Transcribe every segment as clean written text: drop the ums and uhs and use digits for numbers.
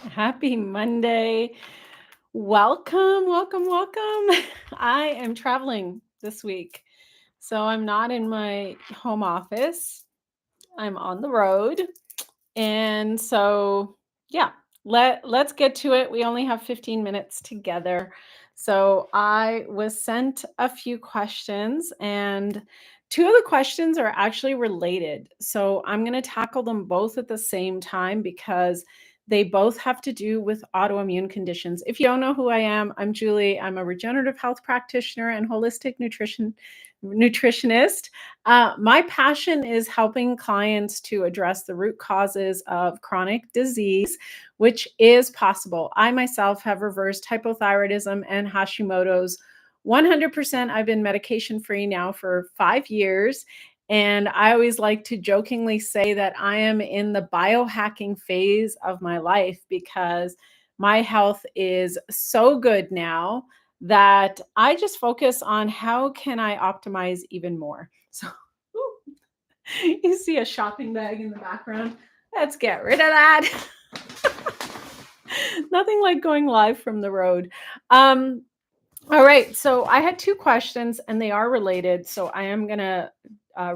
Happy Monday. Welcome, welcome, welcome. I am traveling this week. So I'm not in my home office. I'm on the road. And so yeah, let's get to it. We only have 15 minutes together. So I was sent a few questions and two of the questions are actually related. So I'm going to tackle them both at the same time because they both have to do with autoimmune conditions. If you don't know who I am, I'm Julie. I'm a regenerative health practitioner and holistic nutritionist. My passion is helping clients to address the root causes of chronic disease, which is possible. I myself have reversed hypothyroidism and Hashimoto's 100%. I've been medication free now for 5 years. And I always like to jokingly say that I am in the biohacking phase of my life because my health is so good now that I just focus on how can I optimize even more. So you see a shopping bag in the background. Let's get rid of that. Nothing like going live from the road. Um, all right. So I had two questions and they are related. So I am going to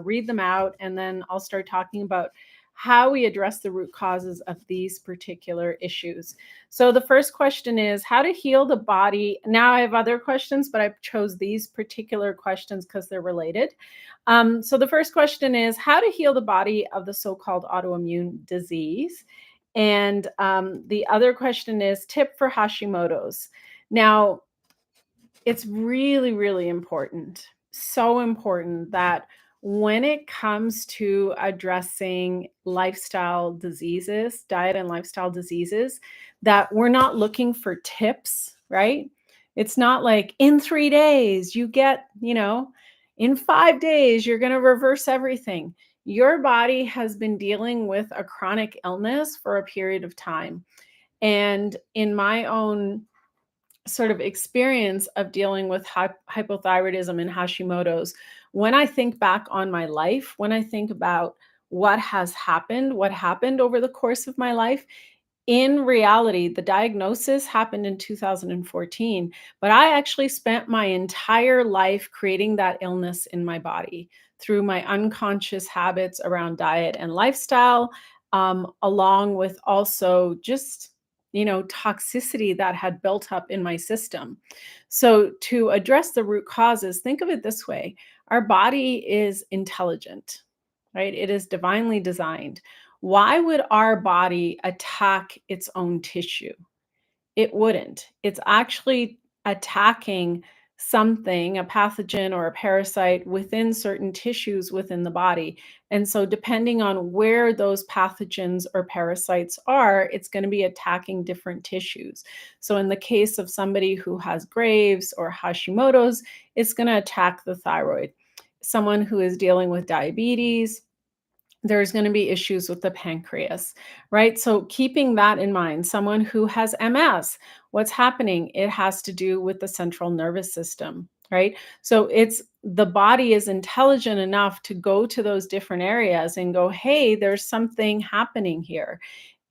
read them out and then I'll start talking about how we address the root causes of these particular issues. So the first question is how to heal the body. Now I have other questions, but I chose these particular questions because they're related. So the first question is how to heal the body of the so-called autoimmune disease. And the other question is tip for Hashimoto's. Now, it's really, really important, so important that when it comes to addressing lifestyle diseases, diet and lifestyle diseases, that we're not looking for tips, right? It's not like in 3 days you get, in 5 days you're going to reverse everything. Your body has been dealing with a chronic illness for a period of time. And in my own sort of experience of dealing with hypothyroidism and Hashimoto's, when I think back on my life, when I think about what happened over the course of my life, in reality, the diagnosis happened in 2014, but I actually spent my entire life creating that illness in my body through my unconscious habits around diet and lifestyle, along with also just toxicity that had built up in my system. So, to address the root causes, think of it this way: our body is intelligent, right? It is divinely designed. Why would our body attack its own tissue? It wouldn't. It's actually attacking something, a pathogen or a parasite within certain tissues within the body. And so, depending on where those pathogens or parasites are, it's going to be attacking different tissues. So, in the case of somebody who has Graves or Hashimoto's, it's going to attack the thyroid. Someone who is dealing with diabetes, there's going to be issues with the pancreas, right? So keeping that in mind, someone who has MS, what's happening? It has to do with the central nervous system, right? So it's the body is intelligent enough to go to those different areas and go, hey, there's something happening here.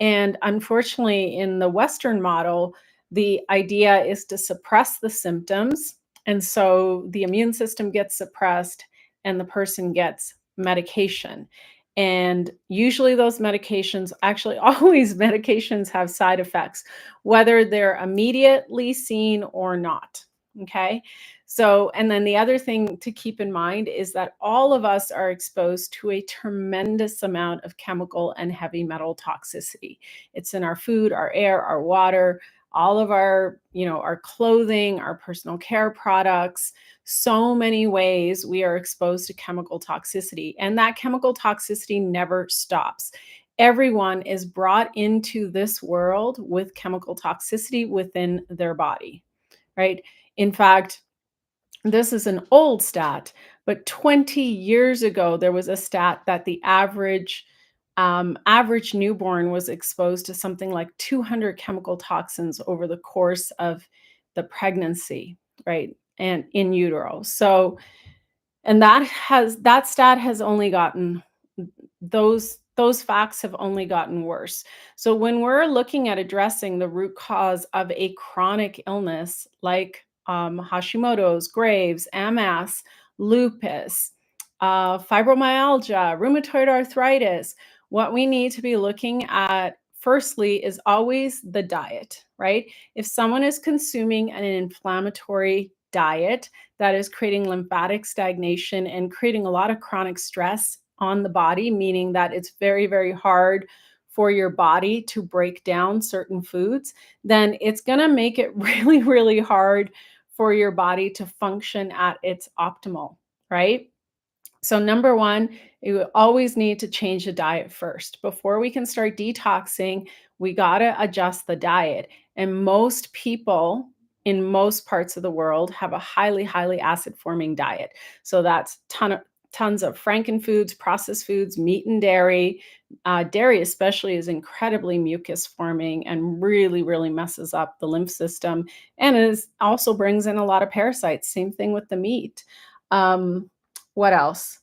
And unfortunately, in the Western model, the idea is to suppress the symptoms. And so the immune system gets suppressed and the person gets medication. And usually those medications, actually always medications have side effects, whether they're immediately seen or not. Okay. So, and then the other thing to keep in mind is that all of us are exposed to a tremendous amount of chemical and heavy metal toxicity. It's in our food, our air, our water, all of our, our clothing, our personal care products. So many ways we are exposed to chemical toxicity, and that chemical toxicity never stops. Everyone is brought into this world with chemical toxicity within their body, right? In fact, this is an old stat, but 20 years ago, there was a stat that the average newborn was exposed to something like 200 chemical toxins over the course of the pregnancy, right? And in utero. So, and that stat has only gotten those those facts have only gotten worse. So when we're looking at addressing the root cause of a chronic illness like Hashimoto's, Graves, MS, lupus, fibromyalgia, rheumatoid arthritis, what we need to be looking at firstly is always the diet, right? If someone is consuming an inflammatory diet that is creating lymphatic stagnation and creating a lot of chronic stress on the body, meaning that it's very, very hard for your body to break down certain foods, then it's going to make it really, really hard for your body to function at its optimal, right? So, number one, you always need to change the diet first. Before we can start detoxing, we got to adjust the diet. And most people in most parts of the world have a highly, highly acid forming diet. So, that's tons of frankenfoods, processed foods, meat and dairy. Dairy, especially, is incredibly mucus forming and really, really messes up the lymph system and is also brings in a lot of parasites. Same thing with the meat. What else?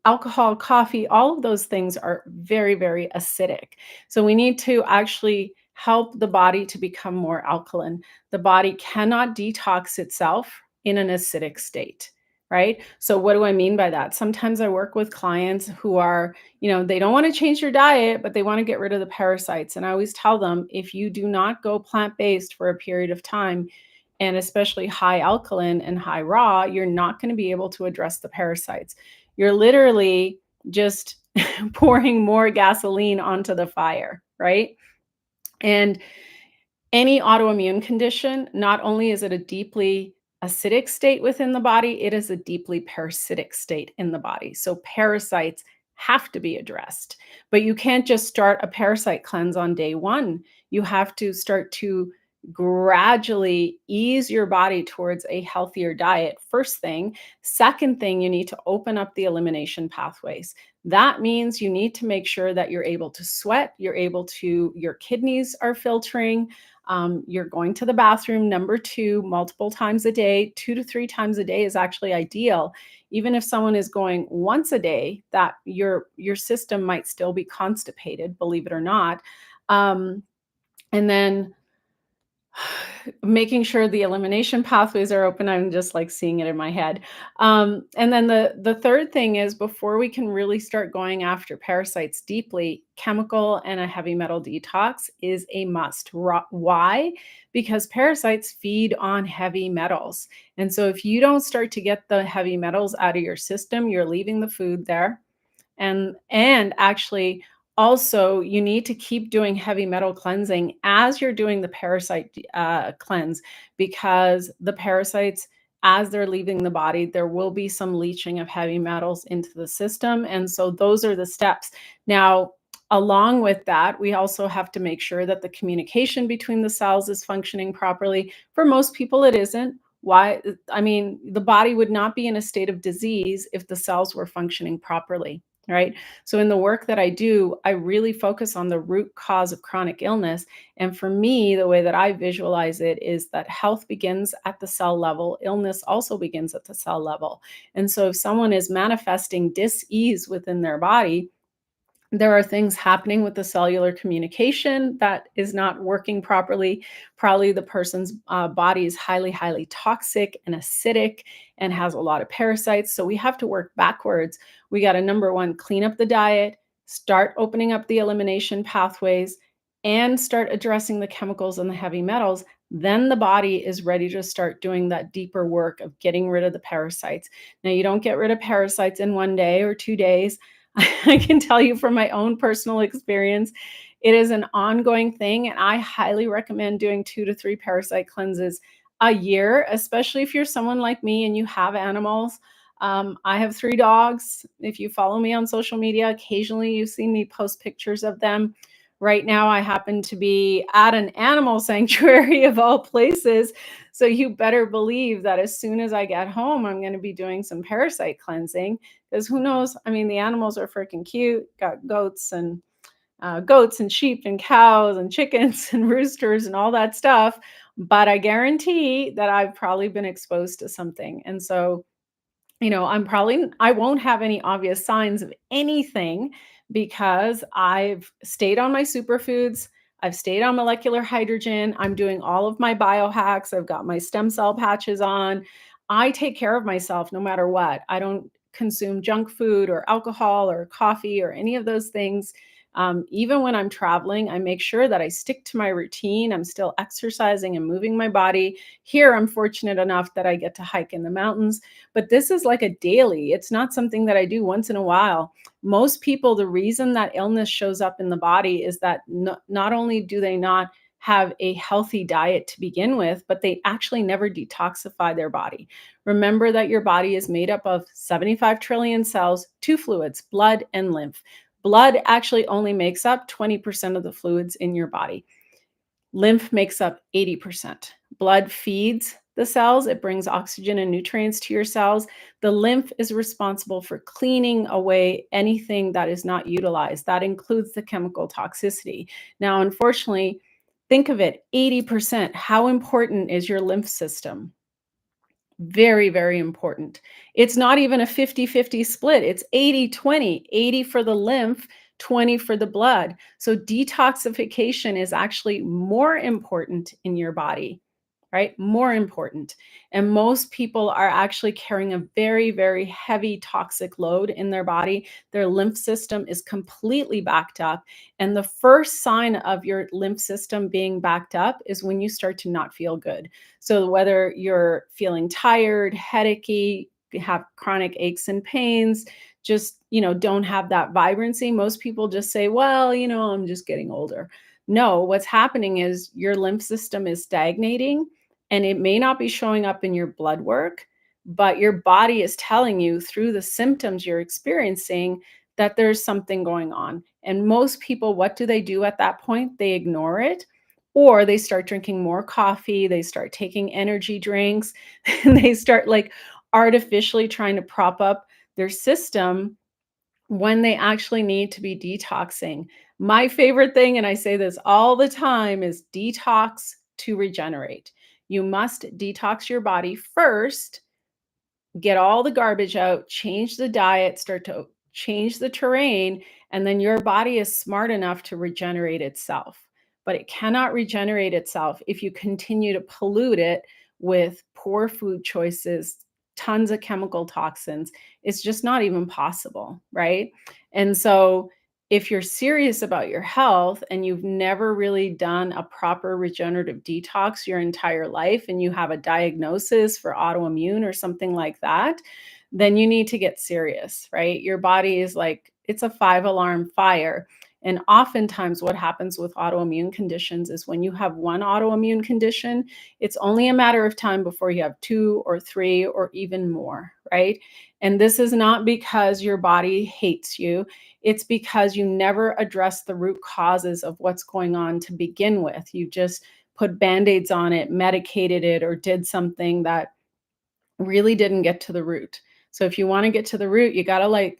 Alcohol, coffee, all of those things are very, very acidic. So we need to actually help the body to become more alkaline. The body cannot detox itself in an acidic state, right? So what do I mean by that? Sometimes I work with clients who are, they don't want to change their diet, but they want to get rid of the parasites. And I always tell them, if you do not go plant-based for a period of time, and especially high alkaline and high raw, you're not going to be able to address the parasites. You're literally just pouring more gasoline onto the fire, right? And any autoimmune condition, not only is it a deeply acidic state within the body, it is a deeply parasitic state in the body. So parasites have to be addressed. But you can't just start a parasite cleanse on day one. You have to start to gradually ease your body towards a healthier diet. First thing. Second thing, you need to open up the elimination pathways. That means you need to make sure that you're able to sweat, your kidneys are filtering, you're going to the bathroom, number two, multiple times a day. 2 to 3 times a day is actually ideal. Even if someone is going once a day, that your system might still be constipated, believe it or not. And then making sure the elimination pathways are open. I'm just like seeing it in my head. And then the third thing is, before we can really start going after parasites deeply, chemical and a heavy metal detox is a must. Why? Because parasites feed on heavy metals. And so if you don't start to get the heavy metals out of your system, you're leaving the food there. And actually, also, you need to keep doing heavy metal cleansing as you're doing the parasite cleanse, because the parasites, as they're leaving the body, there will be some leaching of heavy metals into the system. And so those are the steps. Now, along with that, we also have to make sure that the communication between the cells is functioning properly. For most people, it isn't. Why? I mean, the body would not be in a state of disease if the cells were functioning properly, right? So in the work that I do, I really focus on the root cause of chronic illness. And for me, the way that I visualize it is that health begins at the cell level, illness also begins at the cell level. And so if someone is manifesting dis-ease within their body, there are things happening with the cellular communication that is not working properly. Probably the person's body is highly, highly toxic and acidic and has a lot of parasites. So we have to work backwards. We got to, number one, clean up the diet, start opening up the elimination pathways, and start addressing the chemicals and the heavy metals. Then the body is ready to start doing that deeper work of getting rid of the parasites. Now, you don't get rid of parasites in 1 day or 2 days. I can tell you from my own personal experience, it is an ongoing thing, and I highly recommend doing 2 to 3 parasite cleanses a year, especially if you're someone like me and you have animals. I have 3 dogs. If you follow me on social media, occasionally you see me post pictures of them. Right now, I happen to be at an animal sanctuary of all places. So you better believe that as soon as I get home, I'm going to be doing some parasite cleansing, because who knows? I mean, the animals are freaking cute. Got goats and sheep and cows and chickens and roosters and all that stuff. But I guarantee that I've probably been exposed to something. And so I won't have any obvious signs of anything because I've stayed on my superfoods. I've stayed on molecular hydrogen. I'm doing all of my biohacks. I've got my stem cell patches on. I take care of myself no matter what. I don't consume junk food or alcohol or coffee or any of those things. Even when I'm traveling, I make sure that I stick to my routine. I'm still exercising and moving my body. Here, I'm fortunate enough that I get to hike in the mountains, but this is like a daily. It's not something that I do once in a while. Most people, the reason that illness shows up in the body is that not only do they not have a healthy diet to begin with, but they actually never detoxify their body. Remember that your body is made up of 75 trillion cells, two fluids, blood and lymph. Blood actually only makes up 20% of the fluids in your body. Lymph makes up 80%. Blood feeds the cells, it brings oxygen and nutrients to your cells. The lymph is responsible for cleaning away anything that is not utilized. That includes the chemical toxicity. Now, unfortunately, think of it, 80%. How important is your lymph system? Very, very important. It's not even a 50-50 split. It's 80-20, 80 for the lymph, 20 for the blood. So detoxification is actually more important in your body, right? More important. And most people are actually carrying a very, very heavy toxic load in their body. Their lymph system is completely backed up. And the first sign of your lymph system being backed up is when you start to not feel good. So whether you're feeling tired, headachy, have chronic aches and pains, just, don't have that vibrancy. Most people just say, well, I'm just getting older. No, what's happening is your lymph system is stagnating, and it may not be showing up in your blood work, but your body is telling you through the symptoms you're experiencing that there's something going on. And most people, what do they do at that point? They ignore it, or they start drinking more coffee, they start taking energy drinks, and they start like artificially trying to prop up their system when they actually need to be detoxing. My favorite thing, and I say this all the time, is detox to regenerate. You must detox your body first, get all the garbage out, change the diet, start to change the terrain, and then your body is smart enough to regenerate itself. But it cannot regenerate itself if you continue to pollute it with poor food choices, tons of chemical toxins. It's just not even possible, right? And so if you're serious about your health and you've never really done a proper regenerative detox your entire life and you have a diagnosis for autoimmune or something like that, then you need to get serious, right? Your body is like, it's a 5 alarm fire. And oftentimes, what happens with autoimmune conditions is when you have one autoimmune condition, it's only a matter of time before you have two or three or even more, right? And this is not because your body hates you. It's because you never address the root causes of what's going on to begin with. You just put band-aids on it, medicated it, or did something that really didn't get to the root. So if you want to get to the root, you got to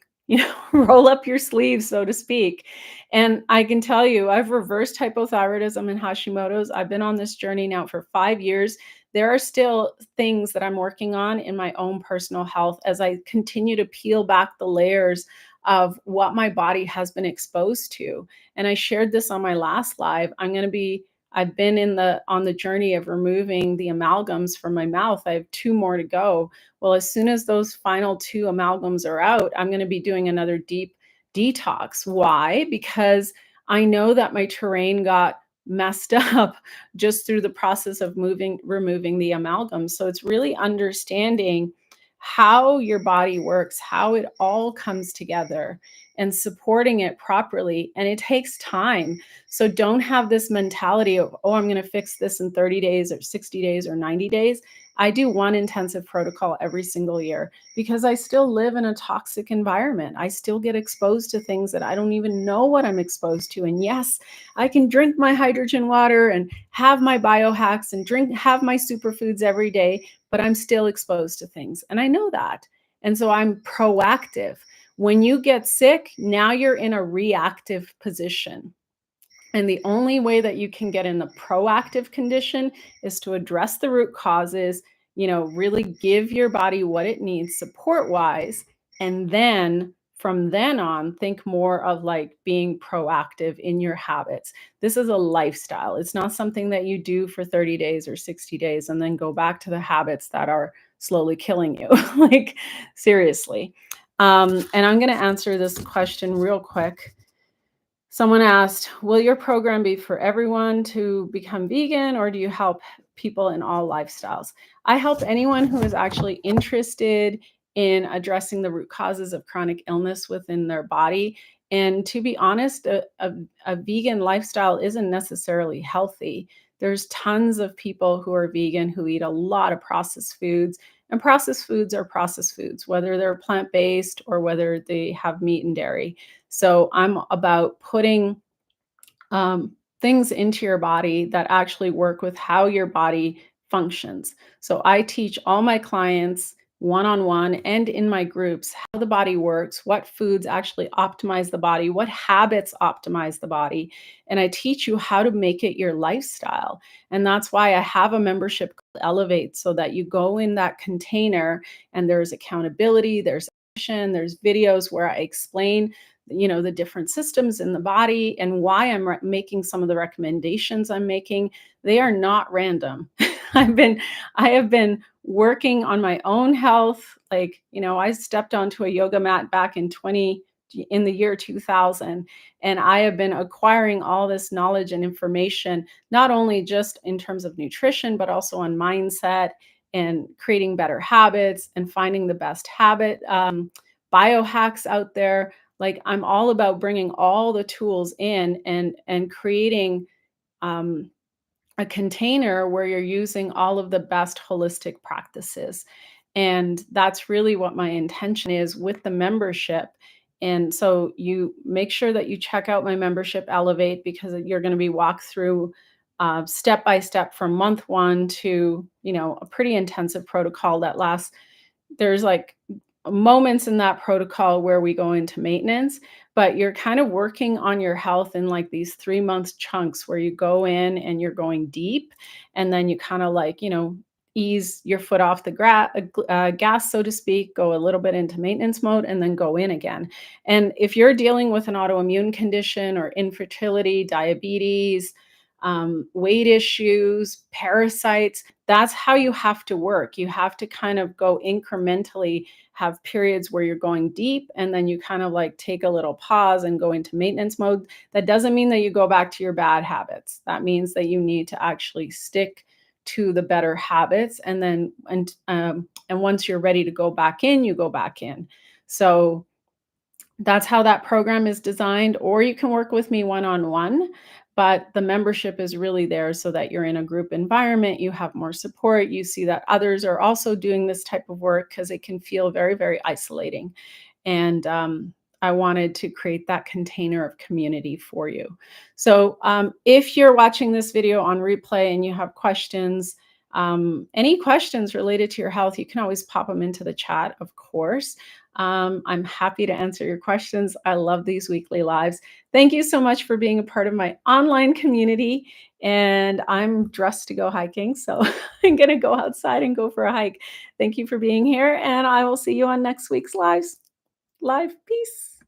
roll up your sleeves, so to speak. And I can tell you, I've reversed hypothyroidism and Hashimoto's. I've been on this journey now for 5 years. There are still things that I'm working on in my own personal health as I continue to peel back the layers of what my body has been exposed to. And I shared this on my last live. I've been on the journey of removing the amalgams from my mouth. I have two more to go. Well, as soon as those final two amalgams are out, I'm going to be doing another deep detox. Why? Because I know that my terrain got messed up just through the process of removing the amalgams. So it's really understanding how your body works, how it all comes together, and supporting it properly. And it takes time. So don't have this mentality of, oh, I'm going to fix this in 30 days or 60 days or 90 days. I do one intensive protocol every single year because I still live in a toxic environment. I still get exposed to things that I don't even know what I'm exposed to. And yes, I can drink my hydrogen water and have my biohacks and have my superfoods every day, but I'm still exposed to things. And I know that. And so I'm proactive. When you get sick, now you're in a reactive position. And the only way that you can get in the proactive condition is to address the root causes, really give your body what it needs support wise, and then from then on, think more of like being proactive in your habits. This is a lifestyle. It's not something that you do for 30 days or 60 days and then go back to the habits that are slowly killing you. Like, seriously. And I'm going to answer this question real quick. Someone asked, will your program be for everyone to become vegan, or do you help people in all lifestyles? I help anyone who is actually interested in addressing the root causes of chronic illness within their body. And to be honest, a vegan lifestyle isn't necessarily healthy. There's tons of people who are vegan who eat a lot of processed foods, and processed foods are processed foods, whether they're plant based or whether they have meat and dairy. So I'm about putting things into your body that actually work with how your body functions. So I teach all my clients one on one and in my groups how the body works, what foods actually optimize the body, what habits optimize the body. And I teach you how to make it your lifestyle. And that's why I have a membership called Elevate, so that you go in that container and there's accountability, there's action, there's videos where I explain the different systems in the body and why I'm making some of the recommendations I'm making. They are not random. I have been working on my own health. Like, I stepped onto a yoga mat back in the year 2000, and I have been acquiring all this knowledge and information, not only just in terms of nutrition, but also on mindset and creating better habits and finding the best habit biohacks out there. Like, I'm all about bringing all the tools in and creating um, a container where you're using all of the best holistic practices. And that's really what my intention is with the membership. And so you make sure that you check out my membership Elevate, because you're going to be walked through step by step from month one to, a pretty intensive protocol that lasts. There's like moments in that protocol where we go into maintenance, but you're kind of working on your health in like these 3 month chunks where you go in and you're going deep, and then you kind of like, ease your foot off the gas, so to speak, go a little bit into maintenance mode, and then go in again. And if you're dealing with an autoimmune condition or infertility, diabetes, weight issues, parasites, that's how you have to work. You have to kind of go incrementally, have periods where you're going deep, and then you kind of like take a little pause and go into maintenance mode. That doesn't mean that you go back to your bad habits. That means that you need to actually stick to the better habits, and then and once you're ready to go back in, you go back in. So that's how that program is designed. Or you can work with me one-on-one, but the membership is really there so that you're in a group environment, you have more support, you see that others are also doing this type of work, because it can feel very, very isolating. And I wanted to create that container of community for you. So if you're watching this video on replay and you have questions, any questions related to your health, you can always pop them into the chat, of course. I'm happy to answer your questions. I love these weekly lives. Thank you so much for being a part of my online community. And I'm dressed to go hiking, so I'm going to go outside and go for a hike. Thank you for being here, and I will see you on next week's live. Peace.